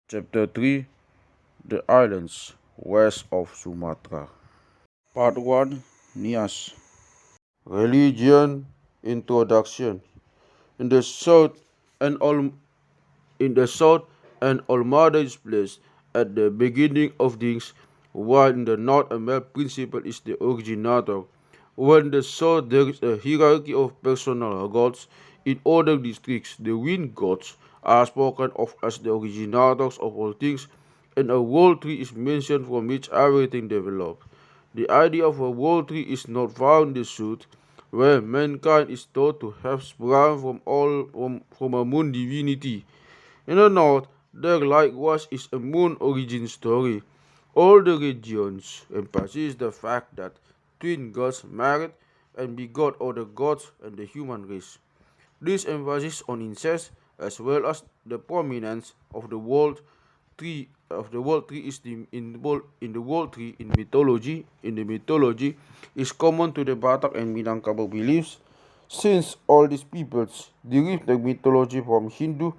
Chapter 3: The Islands West of Sumatra. Part 1: Nias. Religion Introduction. In the south, and all in the south, an Almada is placed at the beginning of things, while in the north a male principle is the originator. When in the south there is a hierarchy of personal gods. In other districts, the wind gods are spoken of as the originators of all things, and a world tree is mentioned from which everything developed. The idea of a world tree is not found in the south, where mankind is thought to have sprung from a moon divinity. In the north, there likewise is a moon origin story. All the regions emphasize the fact that twin gods married and begot other gods and the human race. This emphasis on incest, as well as the prominence of the world tree is in the world tree in the mythology is common to the Batak and Minangkabau beliefs, since all these peoples derive the mythology from Hindu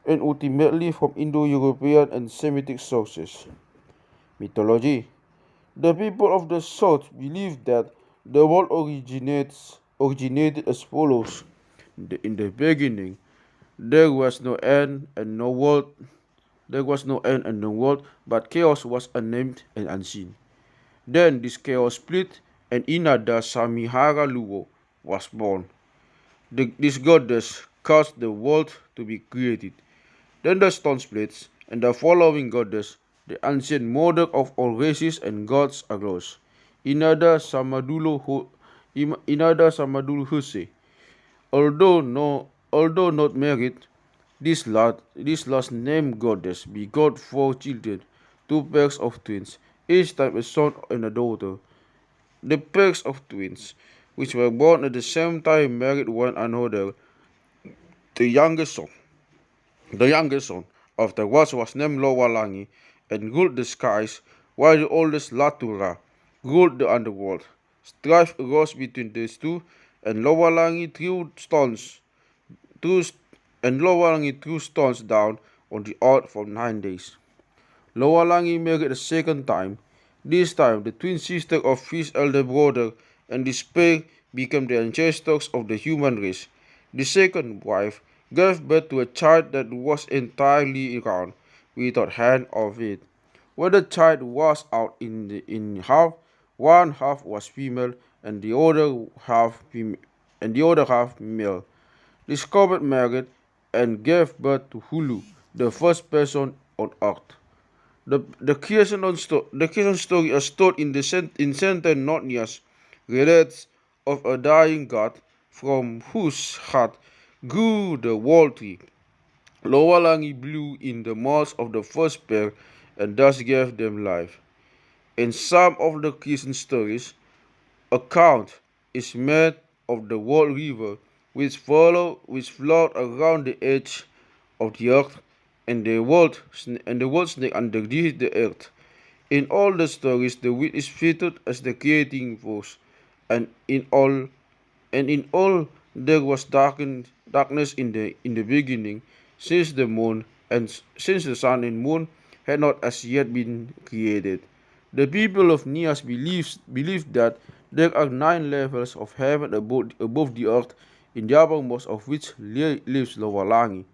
and ultimately from Indo-European and Semitic sources. Mythology. The people of the South believe that the world originated as follows. In the beginning, there was no end and no world. There was no end and no world, but chaos was unnamed and unseen. Then this chaos split, and Inada Samihara Luo was born. This goddess caused the world to be created. Then the stone splits, and the following goddess, the ancient mother of all races and gods, arose. Inada Samadulu Huse. Although not married, this last named goddess begot 4 children, 2 pairs of twins, each type a son and a daughter. The pairs of twins, which were born at the same time, married one another. The youngest son, the youngest son of the gods was named Lowalangi and ruled the skies, while the oldest Latura ruled the underworld. Strife arose between these two, and Lowalangi threw stones down on the earth for 9 days. Lowalangi married a second time. This time, the twin sister of his elder brother, and this pair became the ancestors of the human race. The second wife gave birth to a child that was entirely round, without hand or feet. When the child was out in half, one half was female and the other half male. This couple married and gave birth to Hulu, the first person on earth. The creation story as told in Center Not Nias relates of a dying god from whose heart grew the world tree. Lowalangi blew in the mouths of the first pair and thus gave them life. In some of the creation stories, account is made of the world river which flowed around the edge of the earth and the world snake underneath the earth. In all the stories, the wind is featured as the creating force, and in all there was darkness in the beginning, since the sun and moon had not as yet been created. The people of Nias believe that there are 9 levels of heaven above the earth, in the uppermost of which lives Lowalangi.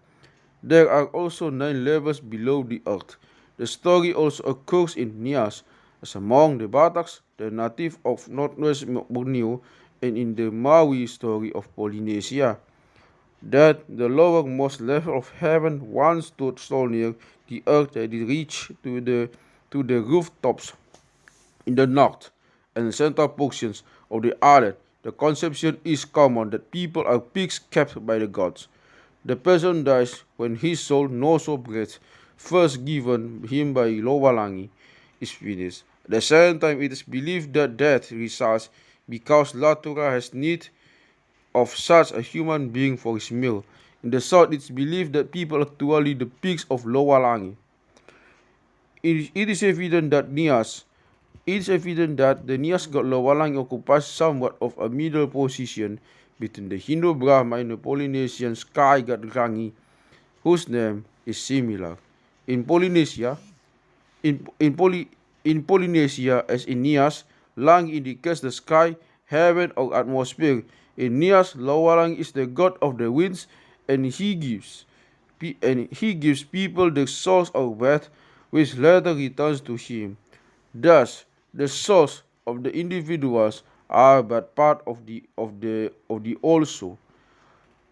There are also 9 levels below the earth. The story also occurs in Nias, as among the Bataks, the native of northwest Borneo, and in the Maui story of Polynesia, that the lowermost level of heaven once stood so near the earth that it reached to the rooftops in the north and central portions of the island. The conception is common that people are pigs kept by the gods. The person dies when his soul, nose or breath, first given him by Lowalangi, is finished. At the same time, it is believed that death results because Latura has need of such a human being for his meal. In the south, it is believed that people are actually the pigs of Lowalangi. It is evident that the Nias god Lowalangi occupies somewhat of a middle position between the Hindu Brahma and the Polynesian sky god Rangi, whose name is similar. In Polynesia, in, Poly, in Polynesia as in Nias, Lang indicates the sky, heaven or atmosphere. In Nias, Lawalang is the god of the winds, and he gives people the source of breath, which later returns to him. Thus, the souls of the individuals are but part of the also.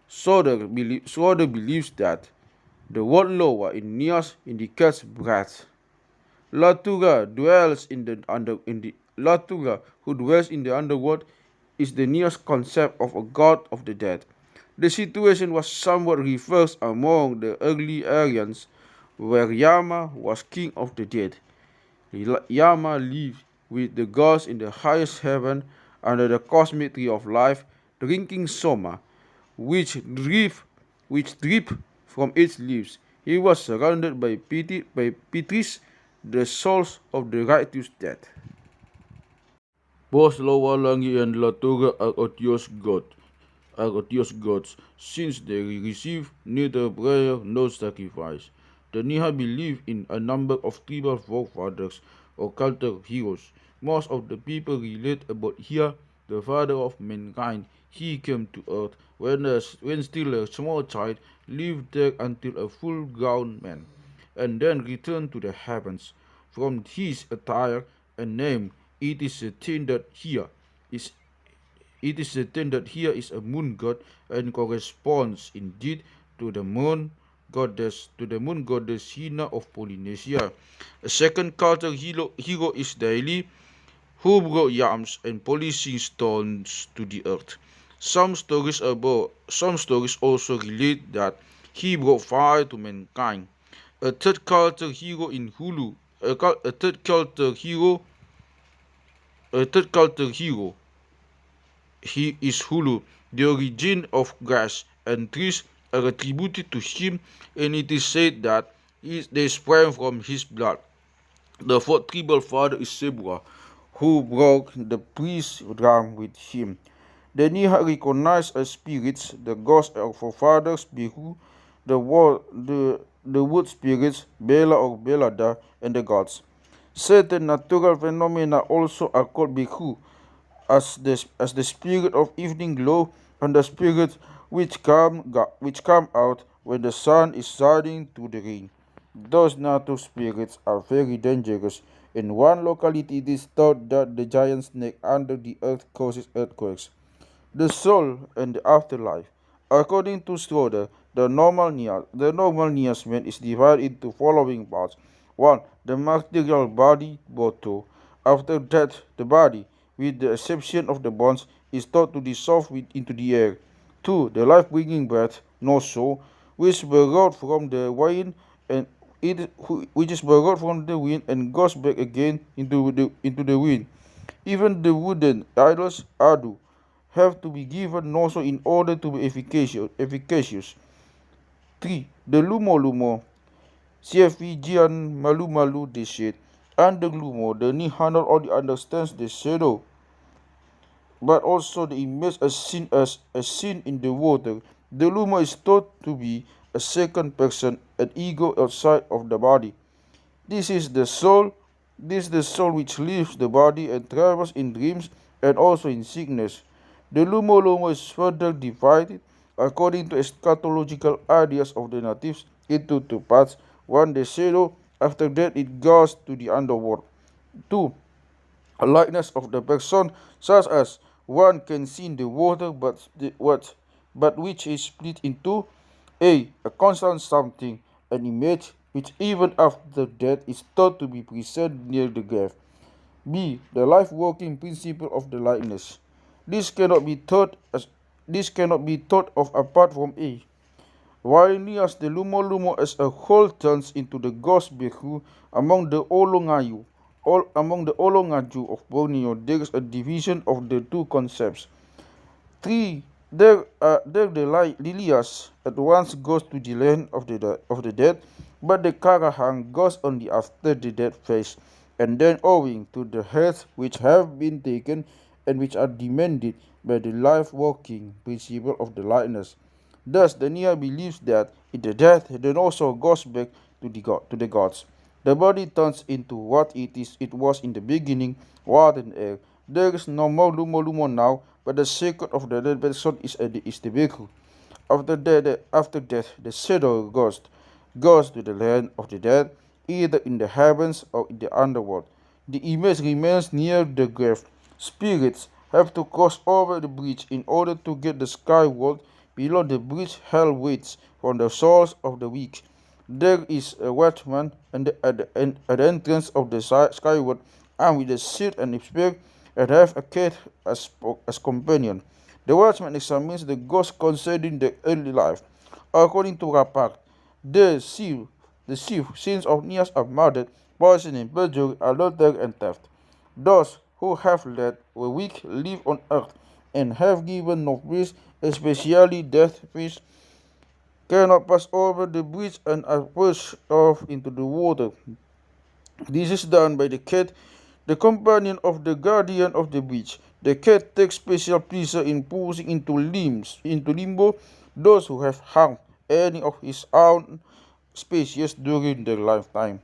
Soda believes that the word lower in Nias indicates breath. Latuga dwells in the under in the Latuga, who dwells in the underworld, is the nearest concept of a god of the dead. The situation was somewhat reversed among the early Aryans, where Yama was king of the dead. Yama lived with the gods in the highest heaven under the cosmic tree of life, drinking soma, which drip, which drip from its leaves. He was surrounded by Pitris, the souls of the righteous dead. Both Lawalangi and Latuga are gods, since they receive neither prayer nor sacrifice. The Niha believe in a number of tribal forefathers or cultural heroes. Most of the people relate about Hia, the father of mankind. He came to earth when still a small child, lived there until a full-grown man, and then returned to the heavens. From his attire and name, it is certain that is here is a moon god and corresponds indeed to the moon goddess Hina of Polynesia. A second cultural hero is Daily, who brought yams and polishing stones to the earth. Some stories also relate that he brought fire to mankind. A third cultural hero in Hulu, a third cultural hero, a third cultural hero he is Hulu. The origin of grass and trees are attributed to him, and it is said that they sprang from his blood. The fourth tribal father is Sebua, who brought the priest drum with him. The Niha recognized as spirits the ghosts of forefathers Bihu, the wood spirits Bela or Belada, and the gods. Certain natural phenomena also are called Bihu, as the spirit of evening glow and the spirit which come out when the sun is shining through the rain. Those natural spirits are very dangerous. In one locality, it is thought that the giant snake under the earth causes earthquakes. The soul and the afterlife. According to Schroeder, the normal Niasman is divided into following parts. 1. The material body, Boto. After death, the body, with the exception of the bones, is thought to dissolve into the air. 2. The life-bringing breath, Noso, which is borrowed from the wind and which is borrowed from the wind and goes back again into the wind. Even the wooden idols, Adu, have to be given Noso in order to be efficacious. 3. The Lumo Lumo, CFV Malu Malu Deshet, and the Lumo, the Niha not only understands the shadow but also the image as seen in the water. The Luma is thought to be a second person, an ego outside of the body. This is the soul. This is the soul which leaves the body and travels in dreams and also in sickness. The Lumo Lumo is further divided according to eschatological ideas of the natives into two parts. One, the shadow. After that, it goes to the underworld. 2. A likeness of the person, such as one can see in the water, but which is split into a constant something, an image which even after death is thought to be present near the grave. B. The life-working principle of the likeness. This cannot be thought of apart from A. While Nias the Lumo Lumo as a whole turns into the ghost Behu among the Olongaju of Borneo, there is a division of the two concepts. 3. There the Lilias at once goes to the land of the dead, but the Karahang goes only after the dead face, and then owing to the heads which have been taken and which are demanded by the life-working principle of the likeness. Thus, the Nia believes that in the death then also goes back to the gods. The body turns into what it was in the beginning, water and air. There is no more lumo now, but the secret of the dead person is the vehicle. After death, the shadow ghost goes to the land of the dead, either in the heavens or in the underworld. The image remains near the grave. Spirits have to cross over the bridge in order to get the sky world. Below the bridge, hell waits for the souls of the weak. There is a watchman at the entrance of the skyward, armed with a shield and a spear, and have a cat as companion. The watchman examines the ghosts concerning the early life. According to Rapak, the chief sins of Nias are murder, poison and perjury, adultery and theft. Those who have led the weak live on earth and have given no peace, especially death peace, cannot pass over the bridge and are pushed off into the water. This is done by the cat, the companion of the guardian of the bridge. The cat takes special pleasure in pushing into limbo those who have harmed any of his own species during their lifetime.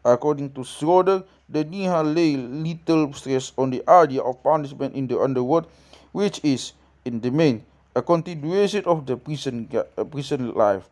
According to Schroeder, the Niha lay little stress on the idea of punishment in the underworld, which is, in the main, a continuation of the prison life.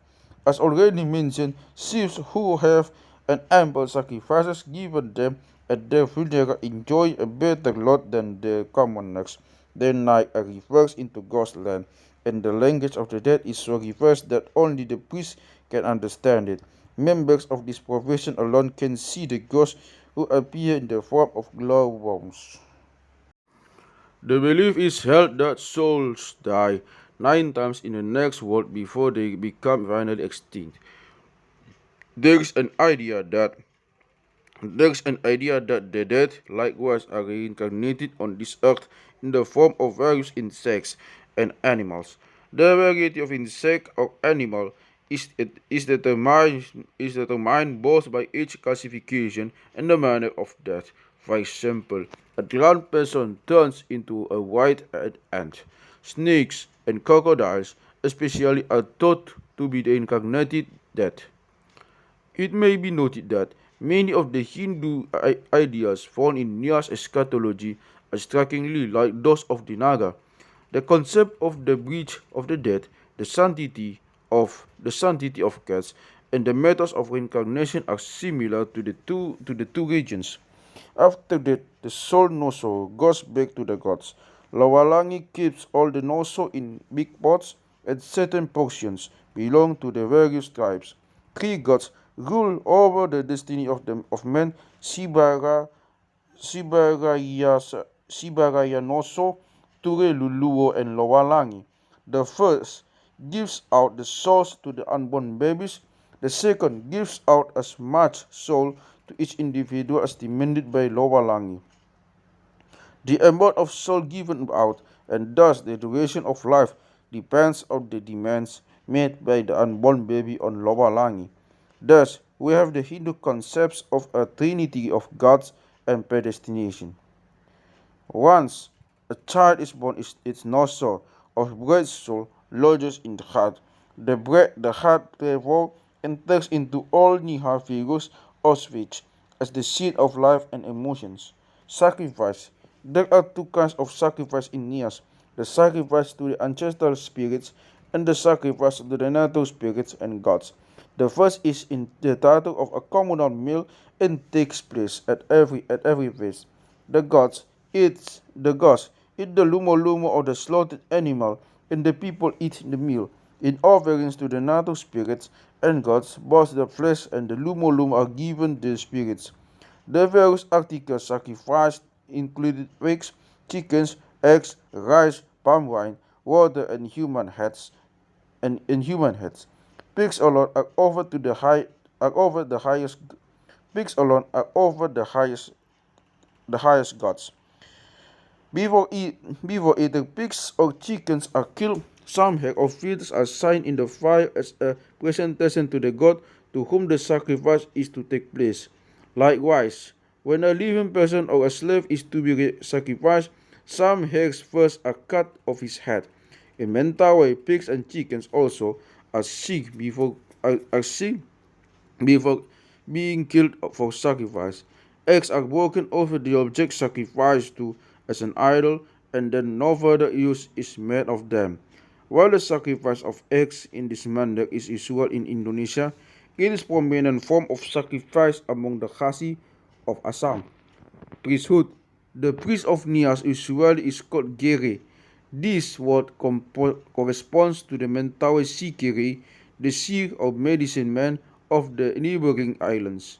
As already mentioned, chiefs who have an ample sacrifices given them at their funeral enjoy a better lot than the commoners. Their night refers into ghost land, and the language of the dead is so reversed that only the priest can understand it. Members of this profession alone can see the ghosts who appear in the form of glowworms. The belief is held that souls die 9 times in the next world before they become finally extinct. There is an idea that the dead likewise are reincarnated on this earth in the form of various insects and animals. The variety of insect or animal is determined both by each classification and the manner of death. For example, a drowned person turns into a white-eyed ant. Snakes and crocodiles especially are thought to be the incarnated dead. It may be noted that many of the Hindu ideas found in Nias eschatology are strikingly like those of the Naga. The concept of the bridge of the dead, the sanctity of cats, and the methods of reincarnation are similar to the two regions. After death, the soul noso goes back to the gods. Lawalangi keeps all the noso in big pots, and certain portions belong to the various tribes. Three gods rule over the destiny of men: Sibara, Sibaraya Noso, Ture Luluo, and Lawalangi. The first gives out the souls to the unborn babies. The second gives out as much soul to each individual as demanded by Lawalangi. The amount of soul given out, and thus the duration of life, depends on the demands made by the unborn baby on Lawalangi. Thus, we have the Hindu concepts of a trinity of gods and predestination. Once a child is born, its nostril of breath soul lodges in the heart. The heart therefore enters into all Niha figures of speech as the seat of life and emotions. Sacrifice. There are two kinds of sacrifice in Nias: the sacrifice to the ancestral spirits and the sacrifice to the natural spirits and gods. The first is in the title of a communal meal and takes place at every feast. The gods eat the lumo of the slaughtered animal, and the people eat the meal. In offerings to the natural spirits and gods, both the flesh and the lumo are given the spirits. The various articles sacrificed included pigs, chickens, eggs, rice, palm wine, water, and human heads. Pigs alone are offered to the high are over the highest pigs alone are over the highest gods. Before either pigs or chickens are killed, some hair or feathers are signed in the fire as a presentation to the god to whom the sacrifice is to take place. Likewise, when a living person or a slave is to be sacrificed, some hairs first are cut off his head. In Mentawei, pigs and chickens also are sick before being killed for sacrifice. Eggs are broken over the object sacrificed to as an idol, and then no further use is made of them. While the sacrifice of eggs in this manner is usual in Indonesia, it is prominent form of sacrifice among the Khasi of Assam. Priesthood. The priest of Nias usually is called Gere. This word corresponds to the Mentawei Sikiri, the seer or medicine man of the neighboring islands.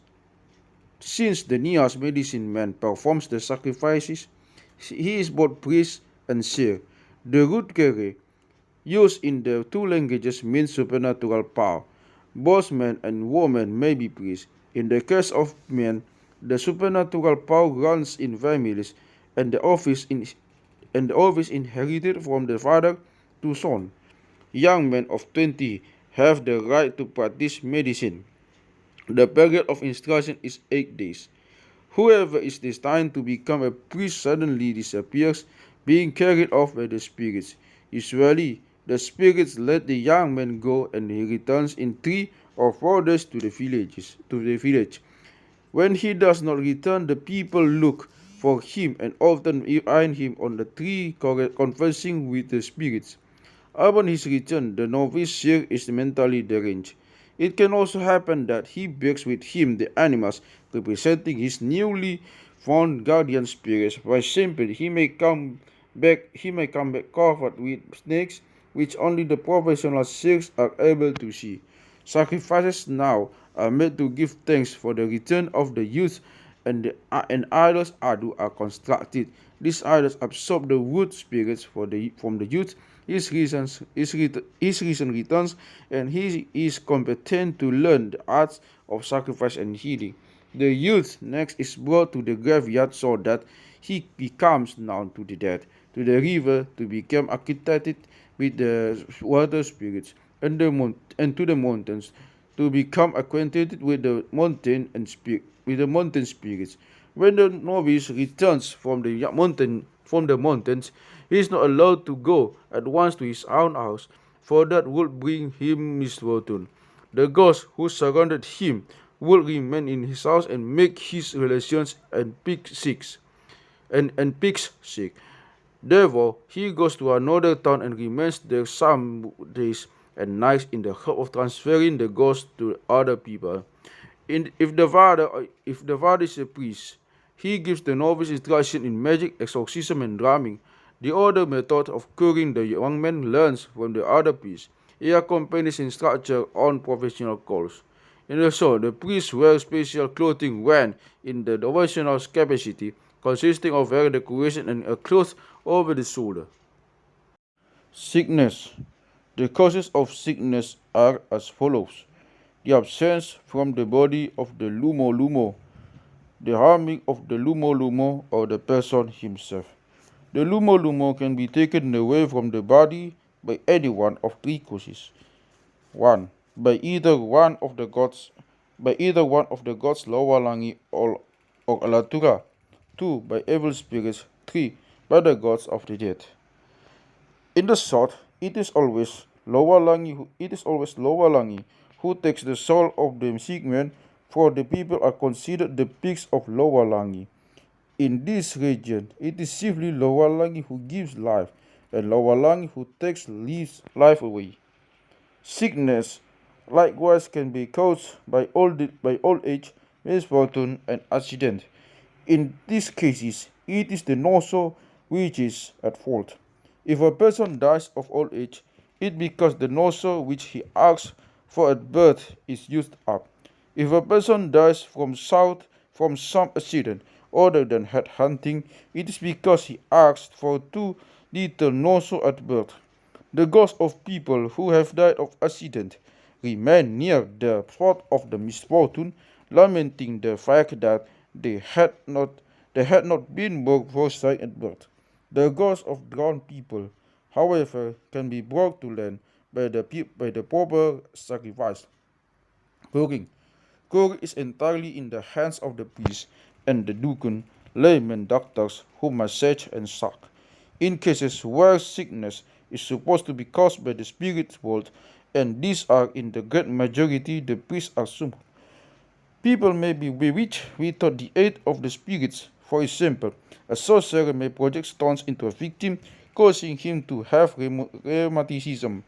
Since the Nias medicine man performs the sacrifices, he is both priest and seer. The root Gere, used in the two languages, means supernatural power. Both men and women may be priests. In the case of men, the supernatural power runs in families, and the office inherited from the father to son. Young men of 20 have the right to practice medicine. The period of instruction is 8 days. Whoever is destined to become a priest suddenly disappears, being carried off by the spirits. Usually, the spirits let the young man go, and he returns in 3 or 4 days to the village. When he does not return, the people look for him and often find him on the tree conversing with the spirits. Upon his return, the novice seer is mentally deranged. It can also happen that he bears with him the animals representing his newly found guardian spirits. For example, he may come back covered with snakes, which only the professional seers are able to see. Sacrifices now are made to give thanks for the return of the youth, and idols are constructed. These idols absorb the wood spirits from the youth. His reason returns, and he is competent to learn the arts of sacrifice and healing. The youth next is brought to the graveyard so that he becomes known to the dead, to the river to become acquainted with the water spirits, and to the mountains to become acquainted with the mountain spirits. When the novice returns from the mountains, he is not allowed to go at once to his own house, for that would bring him misfortune. The ghosts who surrounded him would remain in his house and make his relations and pigs sick. Therefore, he goes to another town and remains there some days and nights in the hope of transferring the ghost to other people. If the father is a priest, he gives the novice instruction in magic, exorcism, and drumming. The other method of curing the young man learns from the other priest. He accompanies instructor on professional calls. In the show, the priest wears special clothing when in the devotional capacity, consisting of hair decoration and a cloth over the shoulder. Sickness. The causes of sickness are as follows: the absence from the body of the lumo lumo, the harming of the lumo lumo or the person himself. The lumo lumo can be taken away from the body by any one of 3 causes. 1. By either one of the gods Lowalangi or Alatura. 2. By evil spirits. 3. By the gods of the dead. In the short, it is always Lowalangi who takes the soul of the sick man, for the people are considered the pigs of Lowalangi. In this region, it is chiefly Lowalangi who gives life, and Lowalangi who takes life away. Sickness likewise can be caused by old age, misfortune, and accident. In these cases, it is the noso which is at fault. If a person dies of old age, it because the noso which he asks for at birth is used up. If a person dies from some accident other than head hunting, it is because he asked for too little noso at birth. The ghosts of people who have died of accident remain near the spot of the misfortune, lamenting the fact that they had not been brought foresight at birth. The ghosts of drowned people, however, can be brought to land by the proper sacrifice. Curing. Curing is entirely in the hands of the priest and the dukun, laymen doctors who massage and suck. In cases where sickness is supposed to be caused by the spirit world, and these are in the great majority, the priests are People may be bewitched without the aid of the spirits. For example, a sorcerer may project stones into a victim, causing him to have rheumatism.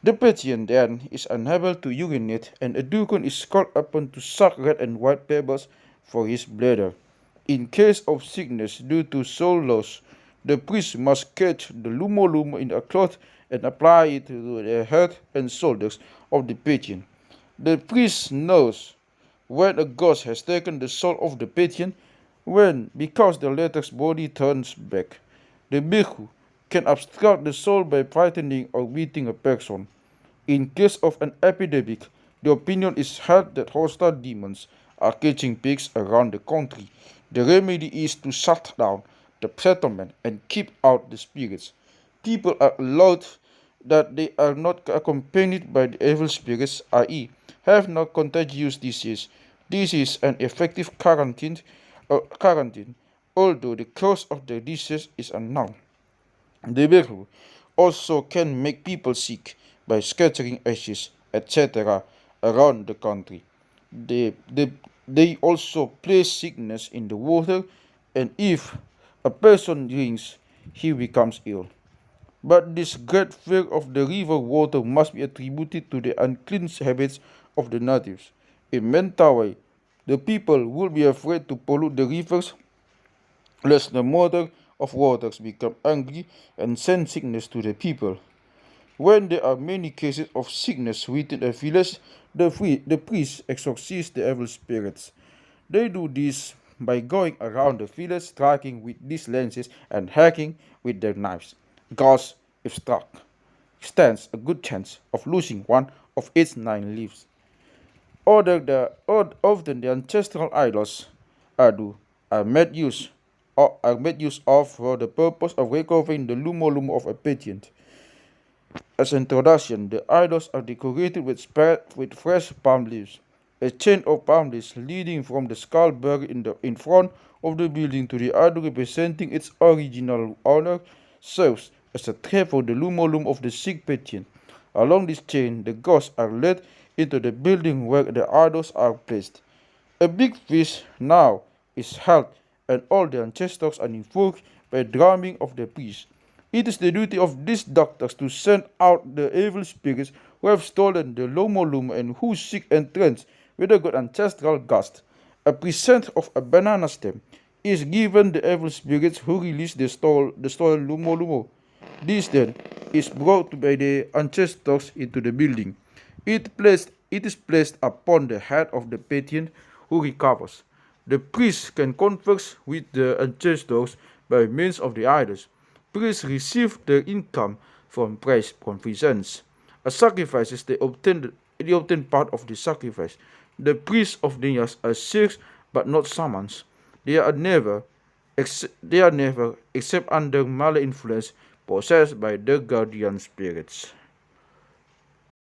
The patient then is unable to urinate, and a dugong is called upon to suck red and white pebbles for his bladder. In case of sickness due to soul loss, the priest must catch the lumo in a cloth and apply it to the head and shoulders of the patient. The priest knows when a ghost has taken the soul of the patient, when because the latter's body turns back. The bhikkhu can obstruct the soul by frightening or beating a person. In case of an epidemic, the opinion is held that hostile demons are catching pigs around the country. The remedy is to shut down the settlement and keep out the spirits. People are allowed that they are not accompanied by the evil spirits, i.e., have no contagious disease. This is an effective quarantine, although the cause of the disease is unknown. The virus also can make people sick by scattering ashes, etc., around the country. They, they, they also place sickness in the water, and if a person drinks, he becomes ill. But this great fear of the river water must be attributed to the unclean habits of the natives. In Mentawei, the people would be afraid to pollute the rivers lest the mother of waters become angry and send sickness to the people. When there are many cases of sickness within a village, the priests exorcise the evil spirits. They do this by going around the village striking with these lances and hacking with their knives. Thus, if struck, stands a good chance of losing one of its 9 leaves. Often the ancestral idols Adu are made use of for the purpose of recovering the lumo of a patient. As an introduction, the idols are decorated with fresh palm leaves. A chain of palm leaves leading from the skull buried in front of the building to the idol representing its original owner serves as a trap for the lumo of the sick patient. Along this chain, the ghosts are led into the building where the idols are placed. A big feast now is held, and all the ancestors are invoked by drumming of the priests. It is the duty of these doctors to send out the evil spirits who have stolen the lomo and who seek entrance with a good ancestral ghost. A present of a banana stem is given the evil spirits who release the stolen lumo. This then is brought by the ancestors into the building. It is placed upon the head of the patient who recovers. The priest can converse with the ancestors by means of the idols. Priests receive their income from praise presents. As sacrifices, they obtain part of the sacrifice. The priests of Nias are sheikhs but not shamans. They are never, except under Malay influence, possessed by the guardian spirits.